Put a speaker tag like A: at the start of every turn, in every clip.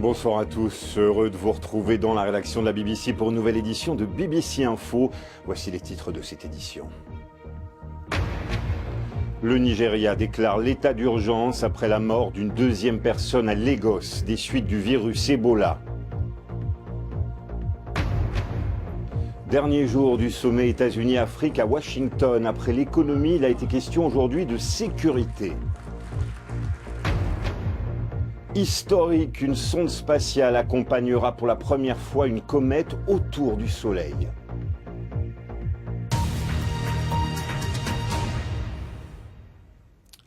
A: Bonsoir à tous, heureux de vous retrouver dans la rédaction de la BBC pour une nouvelle édition de BBC Info. Voici les titres de cette édition. Le Nigeria déclare l'état d'urgence après la mort d'une deuxième personne à Lagos des suites du virus Ebola. Dernier jour du sommet États-Unis-Afrique à Washington. Après l'économie, il a été question aujourd'hui de sécurité. Historique, une sonde spatiale accompagnera pour la première fois une comète autour du Soleil.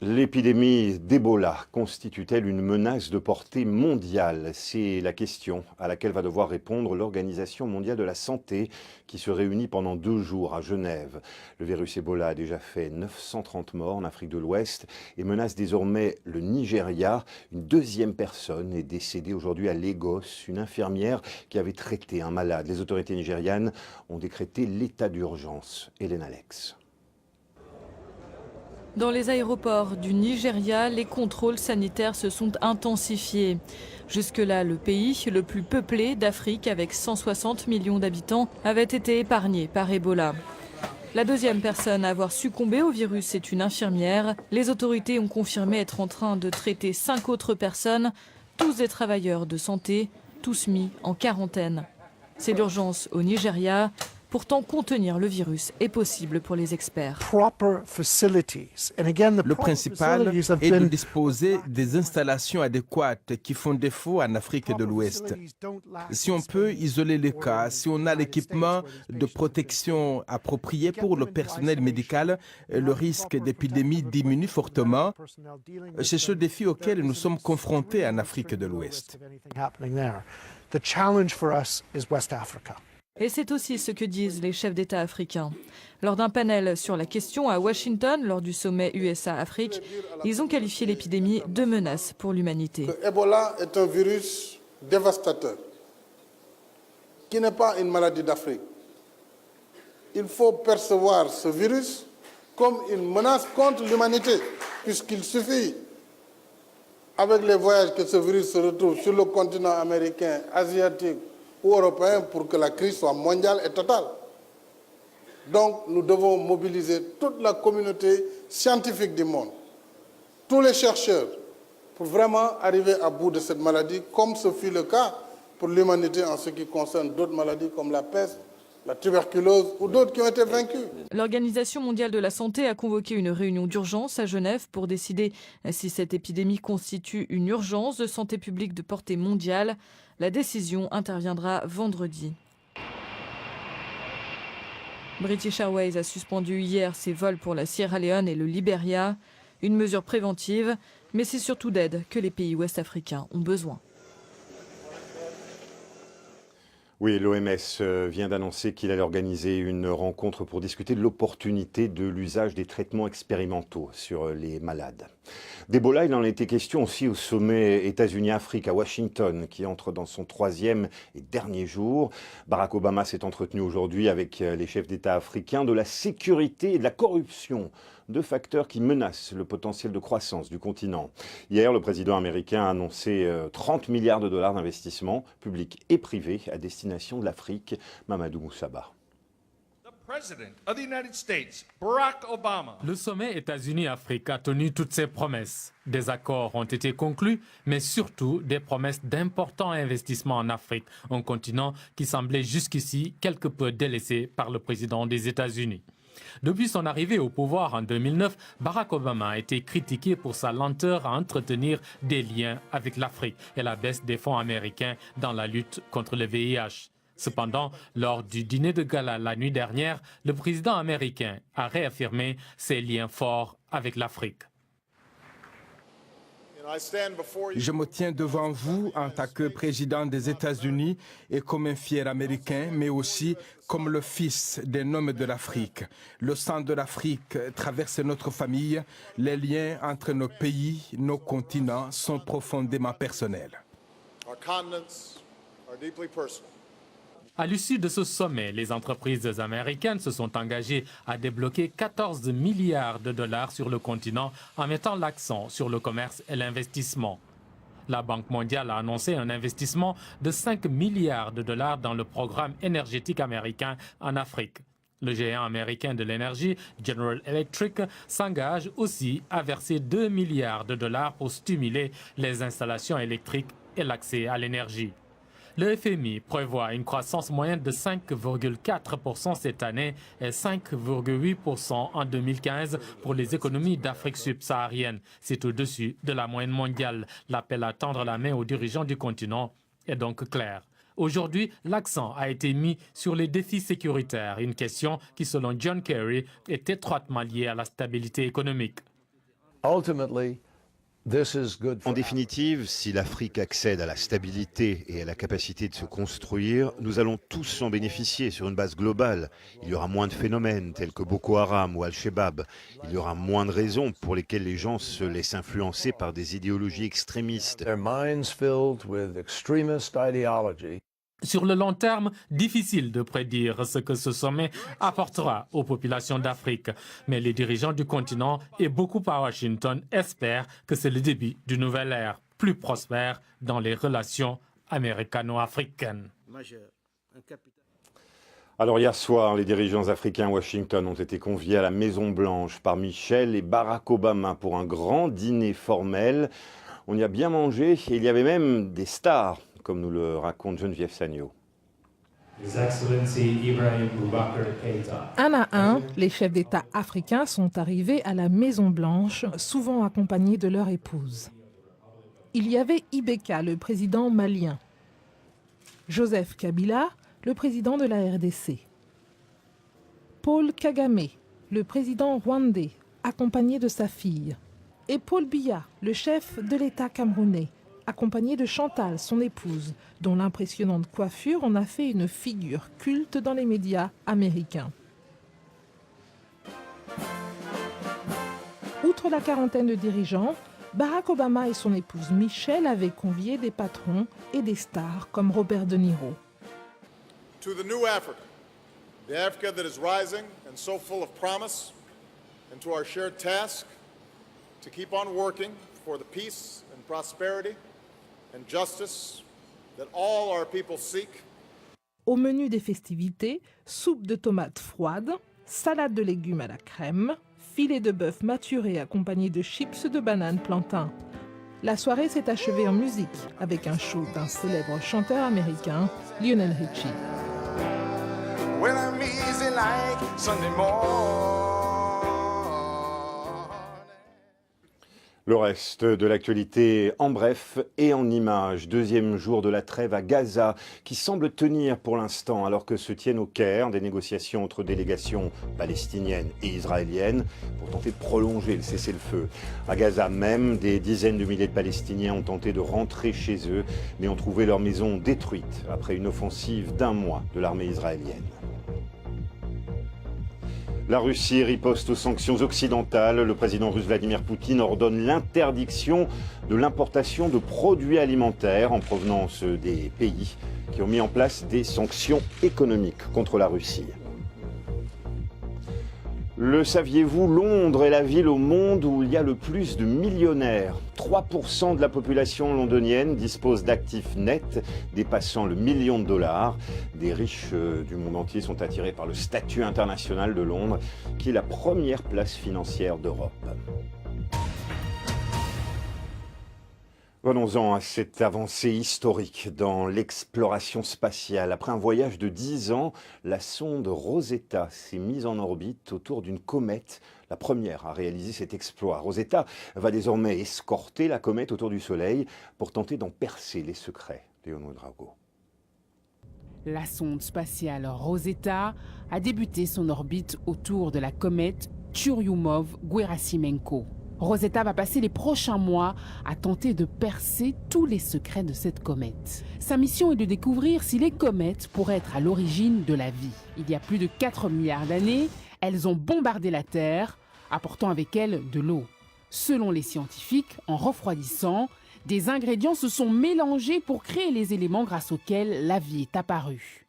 A: L'épidémie d'Ebola constitue-t-elle une menace de portée mondiale? C'est la question à laquelle va devoir répondre l'Organisation mondiale de la santé qui se réunit pendant 2 jours à Genève. Le virus Ebola a déjà fait 930 morts en Afrique de l'Ouest et menace désormais le Nigeria. Une deuxième personne est décédée aujourd'hui à Lagos, une infirmière qui avait traité un malade. Les autorités nigérianes ont décrété l'état d'urgence. Hélène Alex.
B: Dans les aéroports du Nigeria, les contrôles sanitaires se sont intensifiés. Jusque-là, le pays le plus peuplé d'Afrique, avec 160 millions d'habitants, avait été épargné par Ebola. La deuxième personne à avoir succombé au virus est une infirmière. Les autorités ont confirmé être en train de traiter 5 autres personnes, tous des travailleurs de santé, tous mis en quarantaine. C'est l'urgence au Nigeria. Pourtant, contenir le virus est possible pour les experts.
C: Le principal est de disposer des installations adéquates qui font défaut en Afrique de l'Ouest. Si on peut isoler les cas, si on a l'équipement de protection approprié pour le personnel médical, le risque d'épidémie diminue fortement. C'est ce défi auquel nous sommes confrontés en Afrique de l'Ouest.
B: Et c'est aussi ce que disent les chefs d'État africains. Lors d'un panel sur la question à Washington, lors du sommet USA-Afrique, ils ont qualifié l'épidémie de menace pour l'humanité.
D: Ebola est un virus dévastateur, qui n'est pas une maladie d'Afrique. Il faut percevoir ce virus comme une menace contre l'humanité, puisqu'il suffit, avec les voyages que ce virus se retrouve sur le continent américain, asiatique, ou européens pour que la crise soit mondiale et totale. Donc nous devons mobiliser toute la communauté scientifique du monde, tous les chercheurs, pour vraiment arriver à bout de cette maladie, comme ce fut le cas pour l'humanité en ce qui concerne d'autres maladies comme la peste, la tuberculose ou d'autres qui ont été vaincues.
B: L'Organisation mondiale de la santé a convoqué une réunion d'urgence à Genève pour décider si cette épidémie constitue une urgence de santé publique de portée mondiale. La décision interviendra vendredi. British Airways a suspendu hier ses vols pour la Sierra Leone et le Liberia. Une mesure préventive, mais c'est surtout d'aide que les pays ouest-africains ont besoin.
A: Oui, l'OMS vient d'annoncer qu'il allait organiser une rencontre pour discuter de l'opportunité de l'usage des traitements expérimentaux sur les malades. D'Ebola, il en a été question aussi au sommet États-Unis-Afrique à Washington, qui entre dans son 3e et dernier jour. Barack Obama s'est entretenu aujourd'hui avec les chefs d'État africains de la sécurité et de la corruption, 2 facteurs qui menacent le potentiel de croissance du continent. Hier, le président américain a annoncé 30 milliards de dollars d'investissements publics et privés à destination de l'Afrique. Mamadou Moussaba.
E: Le sommet États-Unis-Afrique a tenu toutes ses promesses. Des accords ont été conclus, mais surtout des promesses d'importants investissements en Afrique, un continent qui semblait jusqu'ici quelque peu délaissé par le président des États-Unis. Depuis son arrivée au pouvoir en 2009, Barack Obama a été critiqué pour sa lenteur à entretenir des liens avec l'Afrique et la baisse des fonds américains dans la lutte contre le VIH. Cependant, lors du dîner de gala la nuit dernière, le président américain a réaffirmé ses liens forts avec l'Afrique.
C: Je me tiens devant vous en tant que président des États-Unis et comme un fier Américain, mais aussi comme le fils d'un homme de l'Afrique. Le sang de l'Afrique traverse notre famille. Les liens entre nos pays, nos continents sont profondément personnels.
E: À l'issue de ce sommet, les entreprises américaines se sont engagées à débloquer 14 milliards de dollars sur le continent en mettant l'accent sur le commerce et l'investissement. La Banque mondiale a annoncé un investissement de 5 milliards de dollars dans le programme énergétique américain en Afrique. Le géant américain de l'énergie, General Electric, s'engage aussi à verser 2 milliards de dollars pour stimuler les installations électriques et l'accès à l'énergie. Le FMI prévoit une croissance moyenne de 5,4% cette année et 5,8% en 2015 pour les économies d'Afrique subsaharienne. C'est au-dessus de la moyenne mondiale. L'appel à tendre la main aux dirigeants du continent est donc clair. Aujourd'hui, l'accent a été mis sur les défis sécuritaires, une question qui, selon John Kerry, est étroitement liée à la stabilité économique.
A: En définitive, si l'Afrique accède à la stabilité et à la capacité de se construire, nous allons tous en bénéficier sur une base globale. Il y aura moins de phénomènes tels que Boko Haram ou Al-Shabaab. Il y aura moins de raisons pour lesquelles les gens se laissent influencer par des idéologies extrémistes.
E: Sur le long terme, difficile de prédire ce que ce sommet apportera aux populations d'Afrique. Mais les dirigeants du continent et beaucoup à Washington espèrent que c'est le début d'une nouvelle ère, plus prospère dans les relations américano-africaines.
A: Alors hier soir, les dirigeants africains à Washington ont été conviés à la Maison-Blanche par Michel et Barack Obama pour un grand dîner formel. On y a bien mangé et il y avait même des stars, comme nous le raconte Geneviève Sagno.
F: Un à un, les chefs d'État africains sont arrivés à la Maison-Blanche, souvent accompagnés de leur épouse. Il y avait Ibeka, le président malien, Joseph Kabila, le président de la RDC, Paul Kagame, le président rwandais, accompagné de sa fille, et Paul Biya, le chef de l'État camerounais, accompagné de Chantal, son épouse, dont l'impressionnante coiffure en a fait une figure culte dans les médias américains. Outre la quarantaine de dirigeants, Barack Obama et son épouse Michelle avaient convié des patrons et des stars comme Robert De Niro.
G: To the new Africa, the Africa that is rising and so full of promise, and to our shared task to keep on working for the peace and prosperity and justice that all our people seek.
F: Au menu des festivités, soupe de tomates froides, salade de légumes à la crème, filet de bœuf maturé accompagné de chips de bananes plantain. La soirée s'est achevée en musique avec un show d'un célèbre chanteur américain, Lionel Richie.
G: When I'm easy like Sunday morning.
A: Le reste de l'actualité en bref et en images. Deuxième jour de la trêve à Gaza qui semble tenir pour l'instant alors que se tiennent au Caire des négociations entre délégations palestiniennes et israéliennes pour tenter de prolonger le cessez-le-feu. À Gaza même, des dizaines de milliers de Palestiniens ont tenté de rentrer chez eux mais ont trouvé leur maison détruite après une offensive d'1 mois de l'armée israélienne. La Russie riposte aux sanctions occidentales. Le président russe Vladimir Poutine ordonne l'interdiction de l'importation de produits alimentaires en provenance des pays qui ont mis en place des sanctions économiques contre la Russie. Le saviez-vous, Londres est la ville au monde où il y a le plus de millionnaires. 3% de la population londonienne dispose d'actifs nets dépassant le $1 million. Des riches du monde entier sont attirés par le statut international de Londres, qui est la première place financière d'Europe. Venons-en à cette avancée historique dans l'exploration spatiale. Après un voyage de 10 ans, la sonde Rosetta s'est mise en orbite autour d'une comète, la première à réaliser cet exploit. Rosetta va désormais escorter la comète autour du Soleil pour tenter d'en percer les secrets. Léonore Drago.
H: La sonde spatiale Rosetta a débuté son orbite autour de la comète Churyumov-Gerasimenko. Rosetta va passer les prochains mois à tenter de percer tous les secrets de cette comète. Sa mission est de découvrir si les comètes pourraient être à l'origine de la vie. Il y a plus de 4 milliards d'années, elles ont bombardé la Terre, apportant avec elles de l'eau. Selon les scientifiques, en refroidissant, des ingrédients se sont mélangés pour créer les éléments grâce auxquels la vie est apparue.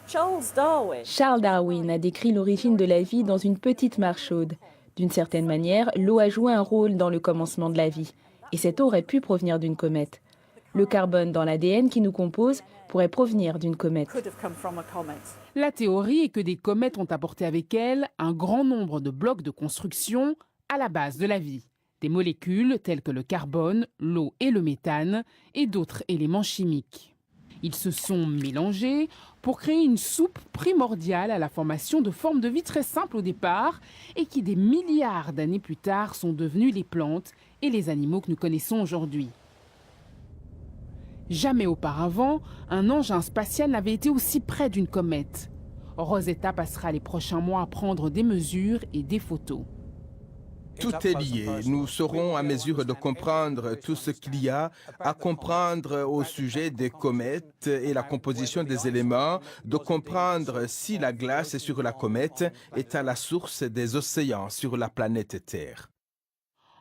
I: Charles Darwin a décrit l'origine de la vie dans une petite mare chaude. D'une certaine manière, l'eau a joué un rôle dans le commencement de la vie. Et cette eau aurait pu provenir d'une comète. Le carbone dans l'ADN qui nous compose pourrait provenir d'une comète.
H: La théorie est que des comètes ont apporté avec elles un grand nombre de blocs de construction à la base de la vie. Des molécules telles que le carbone, l'eau et le méthane, et d'autres éléments chimiques. Ils se sont mélangés pour créer une soupe primordiale à la formation de formes de vie très simples au départ et qui, des milliards d'années plus tard, sont devenues les plantes et les animaux que nous connaissons aujourd'hui. Jamais auparavant, un engin spatial n'avait été aussi près d'une comète. Rosetta passera les prochains mois à prendre des mesures et des photos.
C: Tout est lié. Nous serons à mesure de comprendre tout ce qu'il y a à comprendre au sujet des comètes et la composition des éléments, de comprendre si la glace sur la comète est à la source des océans sur la planète Terre.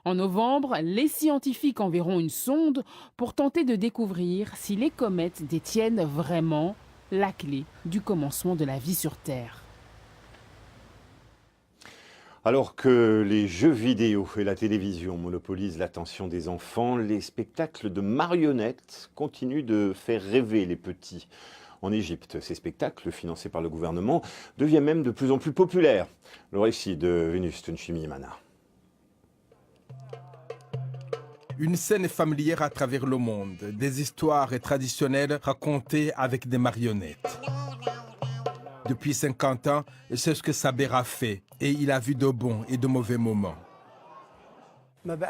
H: En novembre, les scientifiques enverront une sonde pour tenter de découvrir si les comètes détiennent vraiment la clé du commencement de la vie sur Terre.
A: Alors que les jeux vidéo et la télévision monopolisent l'attention des enfants, les spectacles de marionnettes continuent de faire rêver les petits. En Égypte, ces spectacles, financés par le gouvernement, deviennent même de plus en plus populaires. Le récit de Vénus Tunchimi-Mana.
C: Une scène familière à travers le monde, des histoires traditionnelles racontées avec des marionnettes. Depuis 50 ans, c'est ce que Saber a fait et il a vu de bons et de mauvais moments.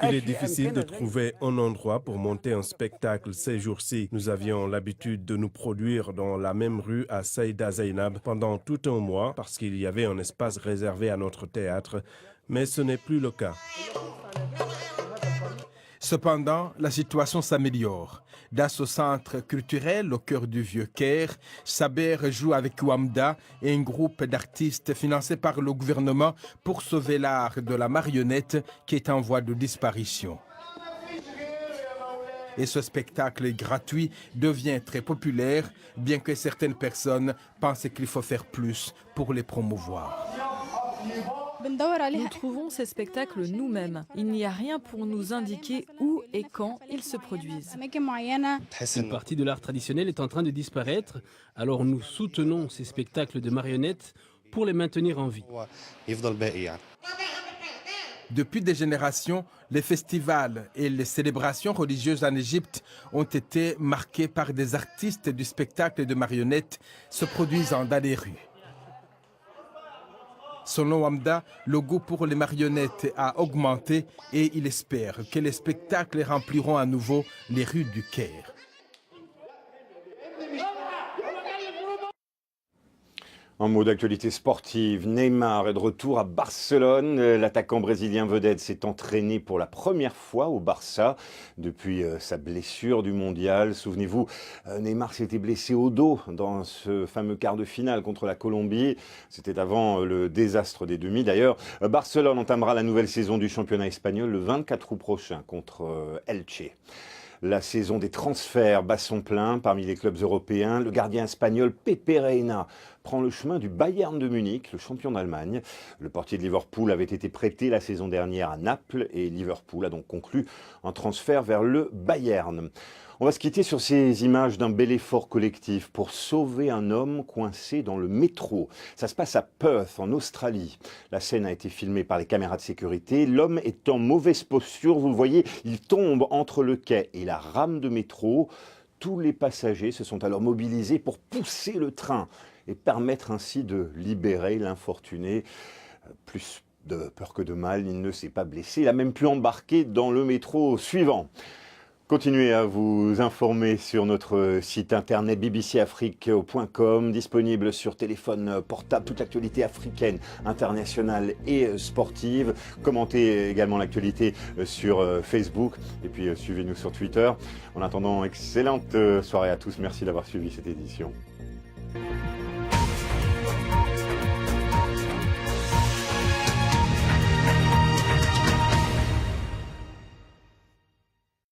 J: Il est difficile de trouver un endroit pour monter un spectacle ces jours-ci. Nous avions l'habitude de nous produire dans la même rue à Saïda Zainab pendant tout un mois parce qu'il y avait un espace réservé à notre théâtre, mais ce n'est plus le cas.
C: Cependant, la situation s'améliore. Dans ce centre culturel au cœur du Vieux-Caire, Saber joue avec Wamda et un groupe d'artistes financés par le gouvernement pour sauver l'art de la marionnette qui est en voie de disparition. Et ce spectacle gratuit devient très populaire, bien que certaines personnes pensent qu'il faut faire plus pour les promouvoir.
B: Nous trouvons ces spectacles nous-mêmes. Il n'y a rien pour nous indiquer où et quand ils se produisent.
K: Une partie de l'art traditionnel est en train de disparaître, alors nous soutenons ces spectacles de marionnettes pour les maintenir en vie.
C: Depuis des générations, les festivals et les célébrations religieuses en Égypte ont été marqués par des artistes du spectacle de marionnettes se produisant dans les rues. Selon Wamda, le goût pour les marionnettes a augmenté et il espère que les spectacles rempliront à nouveau les rues du Caire.
A: En mot d'actualité sportive, Neymar est de retour à Barcelone. L'attaquant brésilien vedette s'est entraîné pour la première fois au Barça depuis sa blessure du mondial. Souvenez-vous, Neymar s'était blessé au dos dans ce fameux quart de finale contre la Colombie. C'était avant le désastre des demi. D'ailleurs, Barcelone entamera la nouvelle saison du championnat espagnol le 24 août prochain contre Elche. La saison des transferts bat son plein parmi les clubs européens. Le gardien espagnol Pepe Reina prend le chemin du Bayern de Munich, le champion d'Allemagne. Le portier de Liverpool avait été prêté la saison dernière à Naples et Liverpool a donc conclu un transfert vers le Bayern. On va se quitter sur ces images d'un bel effort collectif pour sauver un homme coincé dans le métro. Ça se passe à Perth, en Australie. La scène a été filmée par les caméras de sécurité. L'homme est en mauvaise posture, vous le voyez, il tombe entre le quai et la rame de métro. Tous les passagers se sont alors mobilisés pour pousser le train et permettre ainsi de libérer l'infortuné. Plus de peur que de mal, il ne s'est pas blessé. Il a même pu embarquer dans le métro suivant. Continuez à vous informer sur notre site internet bbcafrique.com, disponible sur téléphone portable, toute l'actualité africaine, internationale et sportive. Commentez également l'actualité sur Facebook et puis suivez-nous sur Twitter. En attendant, excellente soirée à tous. Merci d'avoir suivi cette édition.